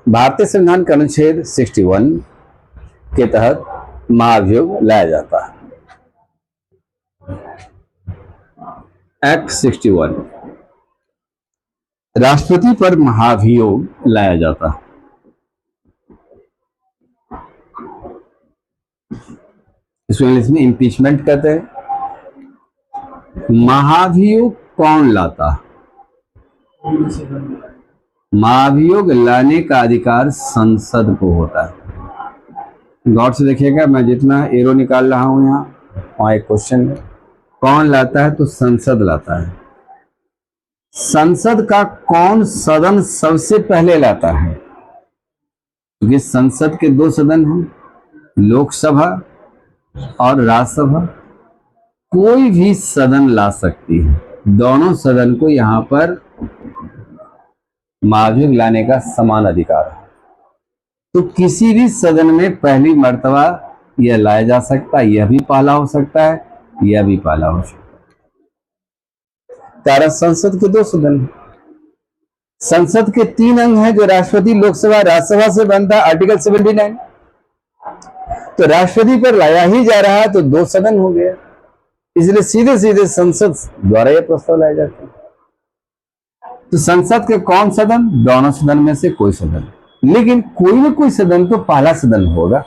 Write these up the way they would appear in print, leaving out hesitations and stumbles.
भारतीय संविधान का अनुच्छेद 61 के तहत महाभियोग लाया जाता है। एक्ट 61 राष्ट्रपति पर महाभियोग लाया जाता है। इसको इंग्लिश में इम्पीचमेंट कहते हैं। महाभियोग कौन लाता है? महाभियोग लाने का अधिकार संसद को होता है। गौर से देखिएगा, मैं जितना एरो निकाल रहा हूं वहां एक क्वेश्चन है, कौन लाता है? तो संसद लाता है। संसद का कौन सदन सबसे पहले लाता है? क्योंकि संसद के दो सदन हैं, लोकसभा और राज्यसभा। कोई भी सदन ला सकती है, दोनों सदन को यहां पर महाभियोग लाने का समान अधिकार है। तो किसी भी सदन में पहली मर्तबा यह लाया जा सकता है, यह भी पहला हो सकता है, यह भी पहला हो सकता है। कारण संसद के दो सदन हैं। संसद के 3 अंग हैं जो राष्ट्रपति, लोकसभा, राज्यसभा से बनता है, आर्टिकल 79। तो राष्ट्रपति पर लाया ही जा रहा है तो 2 सदन हो गया, इसलिए सीधे सीधे संसद द्वारा यह प्रस्ताव लाया जाता है। तो संसद के कौन सदन? दोनों सदन में से कोई सदन, लेकिन कोई न कोई सदन तो पहला सदन होगा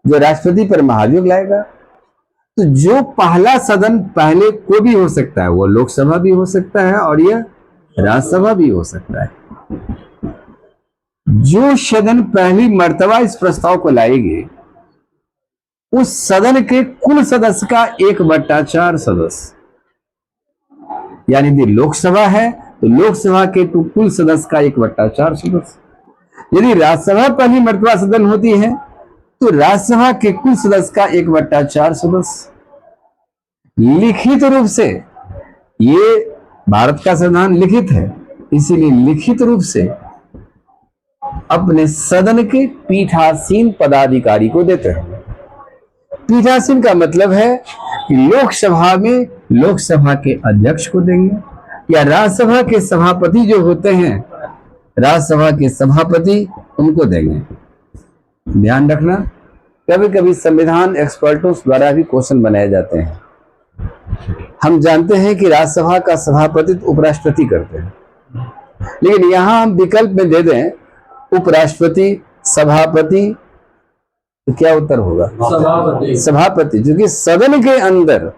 जो राष्ट्रपति पर महाभियोग लाएगा। तो जो पहला सदन पहले को भी हो सकता है, वो लोकसभा भी हो सकता है और यह राज्यसभा भी हो सकता है। जो सदन पहली मर्तबा इस प्रस्ताव को लाएंगे, उस सदन के कुल सदस्य का 1/4 सदस्य, यानी यदि लोकसभा है तो लोकसभा के कुल सदस्य का 1/4 सदस्य। यदि राज्यसभा पहली मर्तबा सदन होती है तो राज्यसभा के कुल सदस्य का 1/4 सदस्य। लिखित रूप से, ये भारत का संविधान लिखित है, इसीलिए लिखित रूप से अपने सदन के पीठासीन पदाधिकारी को देते हैं। पीठासीन का मतलब है कि लोकसभा में लोकसभा के अध्यक्ष को देंगे, या राज्यसभा के सभापति जो होते हैं, राज्यसभा के सभापति, उनको देंगे। ध्यान रखना, कभी कभी संविधान एक्सपर्टों द्वारा भी क्वेश्चन बनाए जाते हैं। हम जानते हैं कि राज्यसभा का सभापति उपराष्ट्रपति करते हैं, लेकिन यहां हम विकल्प में दे दें उपराष्ट्रपति, सभापति, तो क्या उत्तर होगा? सभापति। क्योंकि सदन के अंदर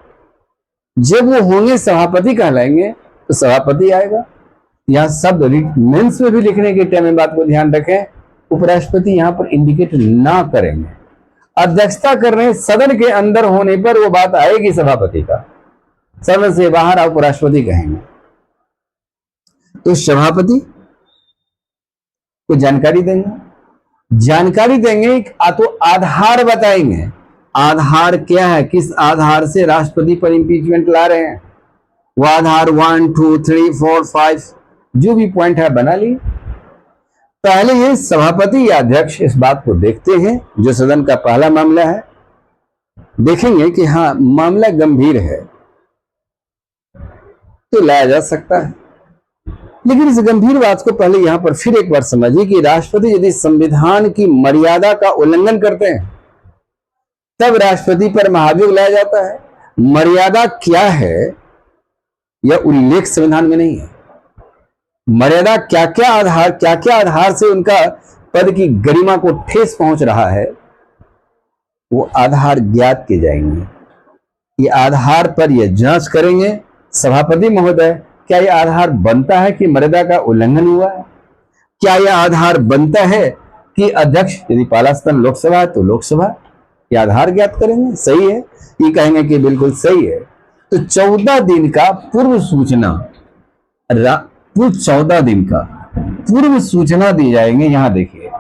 जब वो होंगे सभापति कहलाएंगे तो सभापति आएगा। यहां शब्द मेंस में भी लिखने के टाइम में बात को ध्यान रखें, उपराष्ट्रपति यहां पर इंडिकेट ना करेंगे। अध्यक्षता कर रहे सदन के अंदर होने पर वो बात आएगी सभापति का, सदन से बाहर उपराष्ट्रपति कहेंगे। तो सभापति को जानकारी देंगे, तो आधार बताएंगे। आधार क्या है, किस आधार से राष्ट्रपति पर इंपीचमेंट ला रहे हैं, वो आधार 1, 2, 3, 4, 5 जो भी पॉइंट है बना ली। पहले ही सभापति या अध्यक्ष इस बात को देखते हैं, जो सदन का पहला मामला है, देखेंगे कि हाँ मामला गंभीर है तो लाया जा सकता है। लेकिन इस गंभीर बात को पहले यहां पर फिर एक बार समझिए कि राष्ट्रपति यदि संविधान की मर्यादा का उल्लंघन करते हैं तब राष्ट्रपति पर महाभियोग लाया जाता है। मर्यादा क्या है यह उल्लेख संविधान में नहीं है। मर्यादा क्या क्या आधार से उनका पद की गरिमा को ठेस पहुंच रहा है, वो आधार ज्ञात किए जाएंगे। ये आधार पर यह जांच करेंगे सभापति महोदय, क्या यह आधार बनता है कि मर्यादा का उल्लंघन हुआ है? क्या यह आधार बनता है कि अध्यक्ष, यदि पहला सदन लोकसभा है तो लोकसभा, यह आधार ज्ञात करेंगे। सही है, ये कहेंगे कि बिल्कुल सही है, तो 14 दिन का पूर्व सूचना, 14 दिन का पूर्व सूचना दी जाएंगे। यहां देखिए,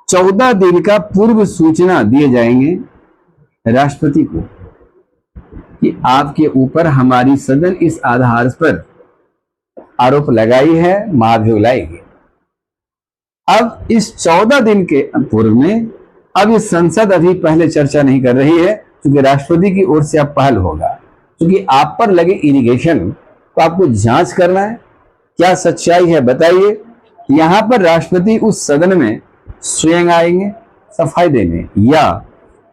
14 दिन का पूर्व सूचना दिए जाएंगे राष्ट्रपति को कि आपके ऊपर हमारी सदन इस आधार पर आरोप लगाई है, महाभियोग लाएगी। अब इस 14 दिन के पूर्व में अब इस संसद अभी पहले चर्चा नहीं कर रही है, क्योंकि राष्ट्रपति की ओर से अब पहल होगा। क्योंकि आप पर लगे इरिगेशन तो आपको जांच करना है, क्या सच्चाई है बताइए, यहां पर राष्ट्रपति उस सदन में स्वयं आएंगे सफाई देने, या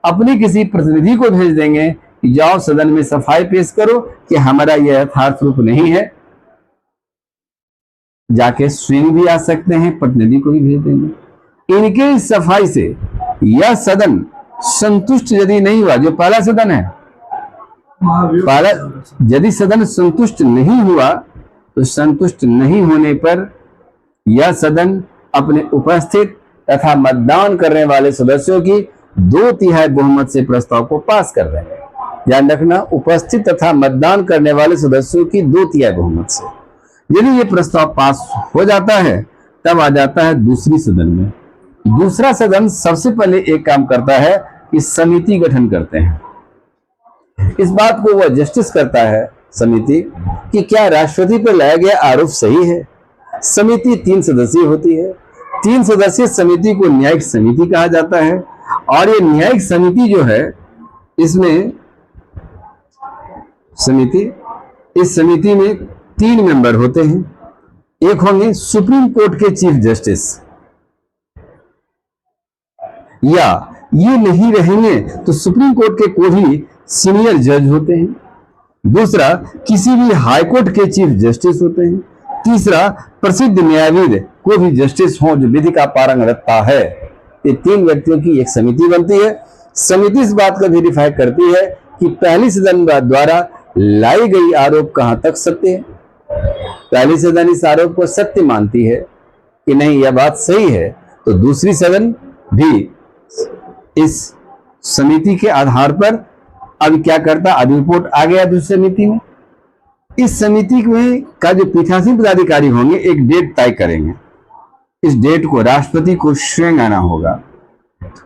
अपने किसी प्रतिनिधि को भेज देंगे कि जाओ सदन में सफाई पेश करो कि हमारा यह यथार्थ रूप नहीं है। जाके स्वयं भी आ सकते हैं, प्रतिनिधि को भी भेज देंगे। इनके इस सफाई से यह सदन संतुष्ट यदि नहीं हुआ, जो पहला सदन है, पहला यदि सदन संतुष्ट नहीं हुआ तो संतुष्ट नहीं होने पर यह सदन अपने उपस्थित तथा मतदान करने वाले सदस्यों की 2/3 बहुमत से प्रस्ताव को पास कर देंगे। ध्यान रखना, उपस्थित तथा मतदान करने वाले सदस्यों की 2/3 बहुमत से। यदि ये प्रस्ताव पास हो जाता है तब आ जाता है दूसरी सदन में। दूसरा सदन सबसे पहले एक काम करता है कि समिति गठन करते हैं। इस बात को वह जस्टिस करता है समिति कि क्या राष्ट्रपति पर लाया गया आरोप सही है। समिति 3 सदस्यीय होती है। 3 सदस्यीय समिति को न्यायिक समिति कहा जाता है। और ये न्यायिक समिति जो है, इसमें इस समिति में 3 मेंबर होते हैं। एक होंगे सुप्रीम कोर्ट के चीफ जस्टिस, या ये नहीं रहेंगे तो सुप्रीम कोर्ट के कोई भी सीनियर जज होते हैं। दूसरा, किसी भी हाई कोर्ट के चीफ जस्टिस होते हैं। तीसरा, प्रसिद्ध न्यायविद कोई भी जस्टिस हो जो विधि का पारंगतता है। ये 3 व्यक्तियों की एक समिति बनती है। समिति इस बात का वेरीफाई करती है कि पहली सदन द्वारा लाई गई आरोप कहां तक सत्य है। पहली सदन इस आरोप को सत्य मानती है कि नहीं, यह बात सही है, तो दूसरी सदन भी इस समिति के आधार पर अब क्या करता, अब रिपोर्ट आ गया दूसरी समिति में। इस समिति में का जो पीठासीन पदाधिकारी होंगे एक डेट तय करेंगे। इस डेट को राष्ट्रपति को स्वयं आना होगा।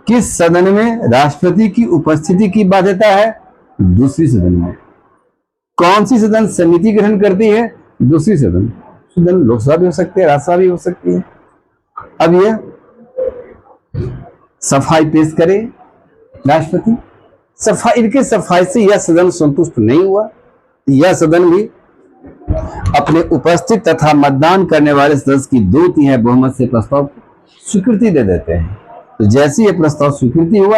किस सदन में राष्ट्रपति की उपस्थिति की बाध्यता है? दूसरी सदन में। कौन सी सदन समिति गठन करती है? दूसरी सदन लोकसभा भी हो सकती है, राज्यसभा भी हो सकती है। अब यह सफाई पेश करे राष्ट्रपति। इनके सफाई से यह सदन संतुष्ट नहीं हुआ, यह सदन भी अपने उपस्थित तथा मतदान करने वाले सदस्य की 2/3 बहुमत से प्रस्ताव स्वीकृति दे देते हैं। तो जैसे यह प्रस्ताव स्वीकृति हुआ,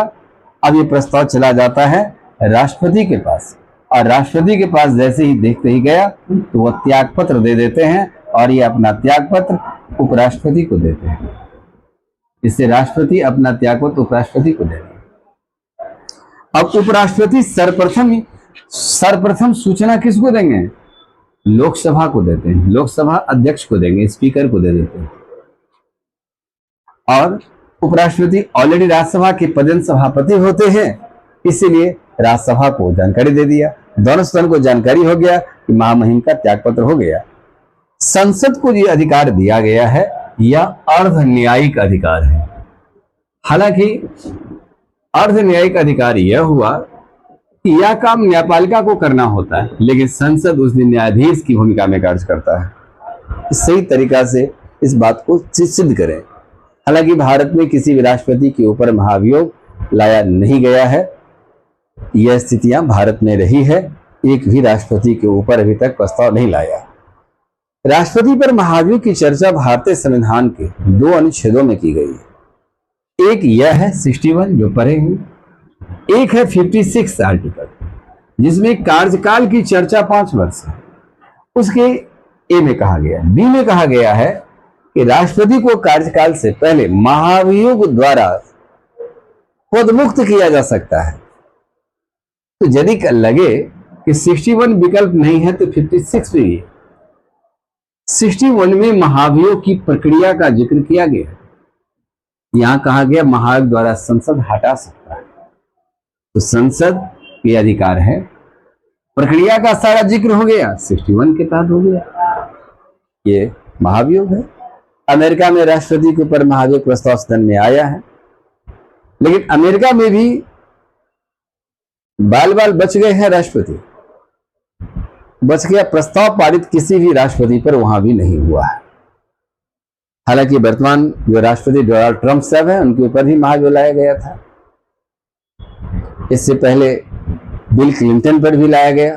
अब यह प्रस्ताव चला जाता है राष्ट्रपति के पास, और राष्ट्रपति के पास जैसे ही देखते ही गया तो वह त्याग पत्र दे देते हैं, और ये अपना त्याग पत्र उपराष्ट्रपति को देते हैं। इससे राष्ट्रपति अपना त्याग पत्र उपराष्ट्रपति को देते हैं। अब उपराष्ट्रपति सर्वप्रथम सूचना किसको देंगे? लोकसभा को देते हैं, लोकसभा अध्यक्ष को देंगे, स्पीकर को दे देते हैं। और उपराष्ट्रपति ऑलरेडी राज्यसभा के पदेन सभापति होते हैं, इसीलिए राज्यसभा को जानकारी दे दिया, दोनों सदन को जानकारी हो गया कि महामहिम का त्यागपत्र हो गया। संसद को ये अधिकार दिया गया है, यह अर्ध न्यायिक अधिकार है। हालांकि अर्ध न्यायिक अधिकार यह हुआ कि यह काम न्यायपालिका को करना होता है, लेकिन संसद उस दिन न्यायाधीश की भूमिका में कार्य करता है। सही तरीका से इस बात को सिद्ध करें। हालांकि भारत में किसी भी राष्ट्रपति के ऊपर महाभियोग लाया नहीं गया है, यह स्थितियां भारत में रही है। एक भी राष्ट्रपति के ऊपर अभी तक प्रस्ताव नहीं लाया। राष्ट्रपति पर महाभियोग की चर्चा भारतीय संविधान के 2 अनुच्छेदों में की गई है। एक यह है 61 जो पढ़े हैं, एक है 56 आर्टिकल जिसमें कार्यकाल की चर्चा 5 वर्ष है। उसके ए में कहा गया, बी में कहा गया है कि राष्ट्रपति को कार्यकाल से पहले महाभियोग द्वारा पदमुक्त किया जा सकता है। तो यदि लगे कि 61 विकल्प नहीं है तो 56 भी है। 61 में महाभियोग की प्रक्रिया का जिक्र किया गया है। यहां कहा गया महाभियोग द्वारा संसद हटा सकता है, तो संसद के अधिकार है। प्रक्रिया का सारा जिक्र हो गया, 61 के तहत हो गया। ये महाभियोग है। अमेरिका में राष्ट्रपति के ऊपर महाभियोग प्रस्ताव सदन में आया है, लेकिन अमेरिका में भी बाल बाल बच गए हैं। राष्ट्रपति बच गया, प्रस्ताव पारित किसी भी राष्ट्रपति पर वहां भी नहीं हुआ है। हालांकि वर्तमान जो राष्ट्रपति डोनाल्ड ट्रंप साहब हैं, उनके ऊपर भी महाभियोग लाया गया था। इससे पहले बिल क्लिंटन पर भी लाया गया,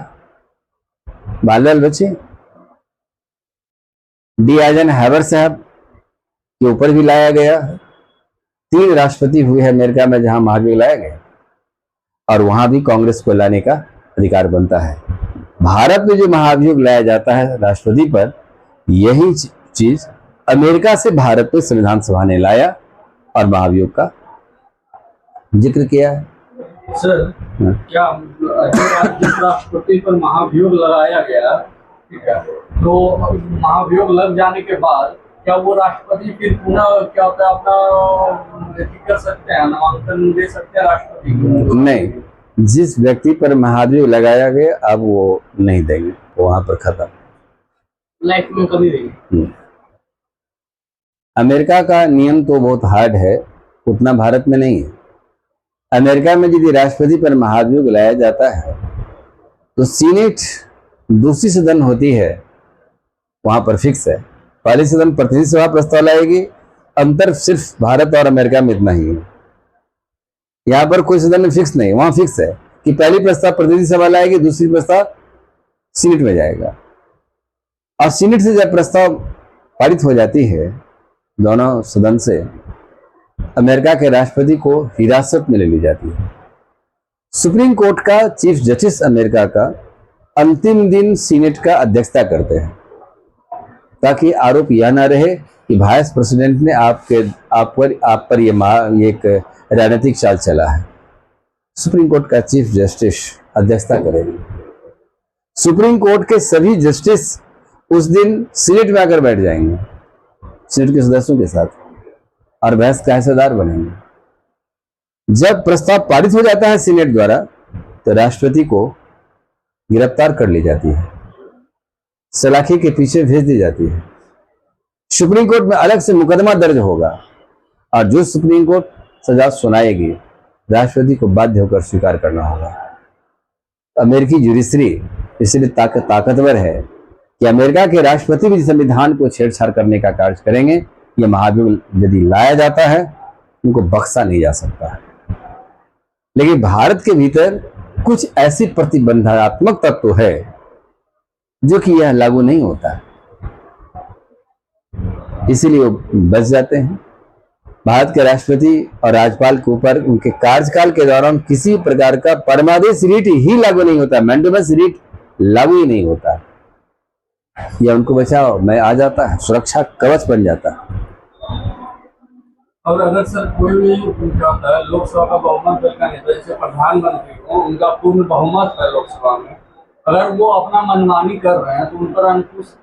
बाल बाल बचे। डी आइजनहावर साहब के ऊपर भी लाया गया। 3 राष्ट्रपति हुए हैं अमेरिका में जहां महाभियोग लाया गया, और वहां भी कांग्रेस को लाने का अधिकार बनता है। भारत में जो महाभियोग लाया जाता है राष्ट्रपति पर, यही चीज अमेरिका से भारत में संविधान सभा ने लाया और महाभियोग का जिक्र किया है। सर, क्या आज जिस राष्ट्रपति पर महाभियोग लगाया गया, ठीक है, तो महाभियोग लग जाने के बाद क्या वो राष्ट्रपति फिर पुनः क्या होता है अपना कर सकते हैं, नामांकन दे सकते हैं राष्ट्रपति को? नहीं, जिस व्यक्ति पर महाभियोग लगाया गया अब वो नहीं देंगे, वहां पर खत्म, लाइफ में कभी नहीं। अमेरिका का नियम तो बहुत हार्ड है, उतना भारत में नहीं है। अमेरिका में यदि राष्ट्रपति पर महाभियोग लाया जाता है तो सीनेट दूसरी सदन होती है, वहां पर फिक्स है। पहली सदन प्रतिनिधि सभा प्रस्ताव लाएगी, अंतर सिर्फ भारत और अमेरिका में इतना ही है। यहां पर कोई सदन में फिक्स नहीं, वहां फिक्स है कि पहली प्रस्ताव प्रतिनिधि सभा लाएगी, दूसरी प्रस्ताव सीनेट में जाएगा, और सीनेट से जब प्रस्ताव पारित हो जाती है दोनों सदन से, अमेरिका के राष्ट्रपति को हिरासत में ले ली जाती है। सुप्रीम कोर्ट का चीफ जस्टिस अमेरिका का अंतिम दिन सीनेट का अध्यक्षता करते हैं, ताकि आरोप यह न रहे कि वाइस प्रेसिडेंट ने आप पर ये एक राजनीतिक चाल चला है। सुप्रीम कोर्ट का चीफ जस्टिस अध्यक्षता करेंगे। सुप्रीम कोर्ट के सभी जस्टिस उस दिन सीनेट में आकर बैठ जाएंगे सीनेट के सदस्यों के साथ, और बहस का हिस्सेदार बनेंगे। जब प्रस्ताव पारित हो जाता है सीनेट द्वारा, तो राष्ट्रपति को गिरफ्तार कर ली जाती है, सलाखी के पीछे भेज दी जाती है। सुप्रीम कोर्ट में अलग से मुकदमा दर्ज होगा, और जो सुप्रीम कोर्ट सजा सुनाएगी राष्ट्रपति को बाध्य होकर स्वीकार करना होगा। अमेरिकी जुडिशरी इसलिए ताकतवर है कि अमेरिका के राष्ट्रपति भी संविधान को छेड़छाड़ करने का कार्य करेंगे। यह महाभियोग यदि लाया जाता है, उनको बख्शा नहीं जा सकता है। लेकिन भारत के भीतर कुछ ऐसी प्रतिबंधात्मक तत्व है जो कि यह लागू नहीं होता है, इसीलिए वो बच जाते हैं। भारत के राष्ट्रपति और राज्यपाल के ऊपर उनके कार्यकाल के दौरान किसी प्रकार का परमादेश रीट ही लागू नहीं होता, मैंडेटरी रीट लागू ही नहीं होता। यह उनको बचाव में आ जाता है, सुरक्षा कवच बन जाता है। और अगर सर कोई भी क्या होता है, लोकसभा का बहुमत दल का नेता, जैसे प्रधानमंत्री हो, उनका पूर्ण बहुमत है लोकसभा में, अगर वो अपना मनमानी कर रहे हैं तो उन पर अंकुश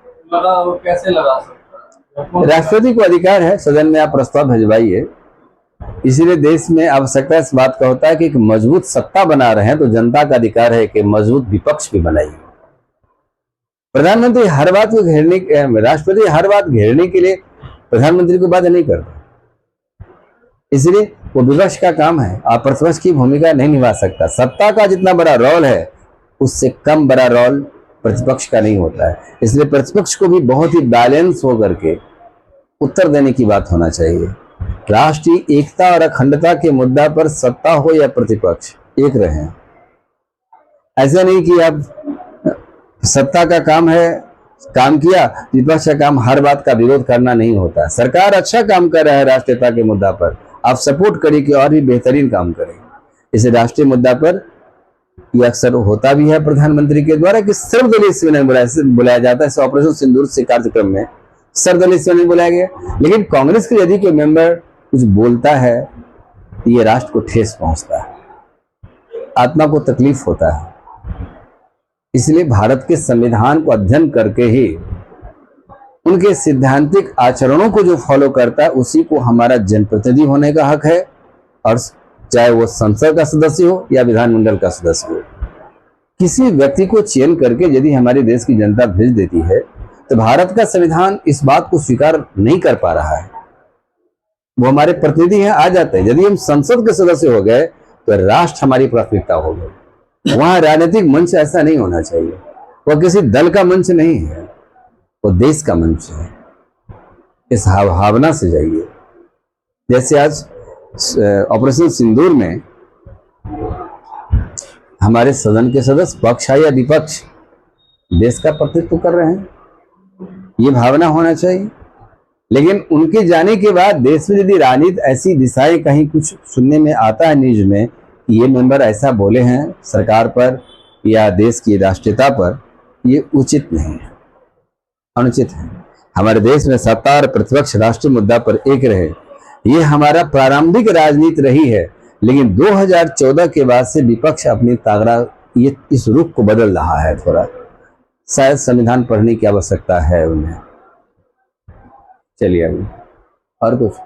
कैसे लगा सकता है? राष्ट्रपति को अधिकार है सदन में आप प्रस्ताव भिजवाइए। इसीलिए देश में आवश्यकता इस बात का होता है कि एक मजबूत सत्ता बना रहे हैं, तो जनता का अधिकार है कि मजबूत विपक्ष भी बनाइए। प्रधानमंत्री हर बात को घेरने, राष्ट्रपति हर बात घेरने के लिए प्रधानमंत्री को बाध्य नहीं करता, इसलिए वो विपक्ष का काम है, आप प्रतिपक्ष की भूमिका नहीं निभा सकता। सत्ता का जितना बड़ा रोल है उससे कम बड़ा रोल प्रतिपक्ष का नहीं होता है, इसलिए प्रतिपक्ष को भी बहुत ही बैलेंस होकर के उत्तर देने की बात होना चाहिए। राष्ट्रीय एकता और अखंडता के मुद्दा पर सत्ता हो या प्रतिपक्ष एक रहे। ऐसा नहीं कि अब सत्ता का काम है, काम किया, विपक्ष का काम हर बात का विरोध करना नहीं होता। सरकार अच्छा काम कर रहा है राष्ट्रीयता के मुद्दा पर, आप सपोर्ट करिए कि और भी बेहतरीन काम करें। इसे राष्ट्रीय मुद्दा पर यह अक्सर होता भी है प्रधानमंत्री के द्वारा कि सर्वदलीय सम्मेलन बुलाया जाता है। ऑपरेशन सिंदूर से कार्यक्रम में सर्वदलीय सम्मेलन बुलाया गया, लेकिन कांग्रेस के यदि कोई मेंबर कुछ बोलता है तो ये राष्ट्र को ठेस पहुंचता है, आत्मा को तकलीफ होता है। इसलिए भारत के संविधान को अध्ययन करके ही उनके सिद्धांतिक आचरणों को जो फॉलो करता है उसी को हमारा जनप्रतिनिधि होने का हक है, और चाहे वो संसद का सदस्य हो या विधानमंडल का सदस्य हो। किसी व्यक्ति को चयन करके यदि हमारे देश की जनता भेज देती है तो भारत का संविधान इस बात को स्वीकार नहीं कर पा रहा है। वो हमारे प्रतिनिधि हैं, आ जाते हैं। यदि हम संसद के सदस्य हो गए तो राष्ट्र हमारी प्राथमिकता हो गई। वहां राजनीतिक मंच ऐसा नहीं होना चाहिए, वह किसी दल का मंच नहीं है, वो देश का मंच है। इस भावना से जाइए। जैसे आज ऑपरेशन सिंदूर में हमारे सदन के सदस्य पक्ष या विपक्ष देश का प्रतिनिधित्व कर रहे हैं, ये भावना होना चाहिए। लेकिन उनके जाने के बाद देश में यदि राजनीति ऐसी दिशाएं कहीं कुछ सुनने में आता है न्यूज में कि ये मेंबर ऐसा बोले हैं सरकार पर या देश की राष्ट्रीयता पर, ये उचित नहीं है, अनुचित है। हमारे देश में सत्ता और प्रतिपक्ष राष्ट्रीय मुद्दा पर एक रहे, ये हमारा प्रारंभिक राजनीति रही है। लेकिन 2014 के बाद से विपक्ष अपनी तागड़ा ये इस रुख को बदल रहा है थोड़ा, शायद संविधान पढ़ने की आवश्यकता है उन्हें। चलिए अभी और कुछ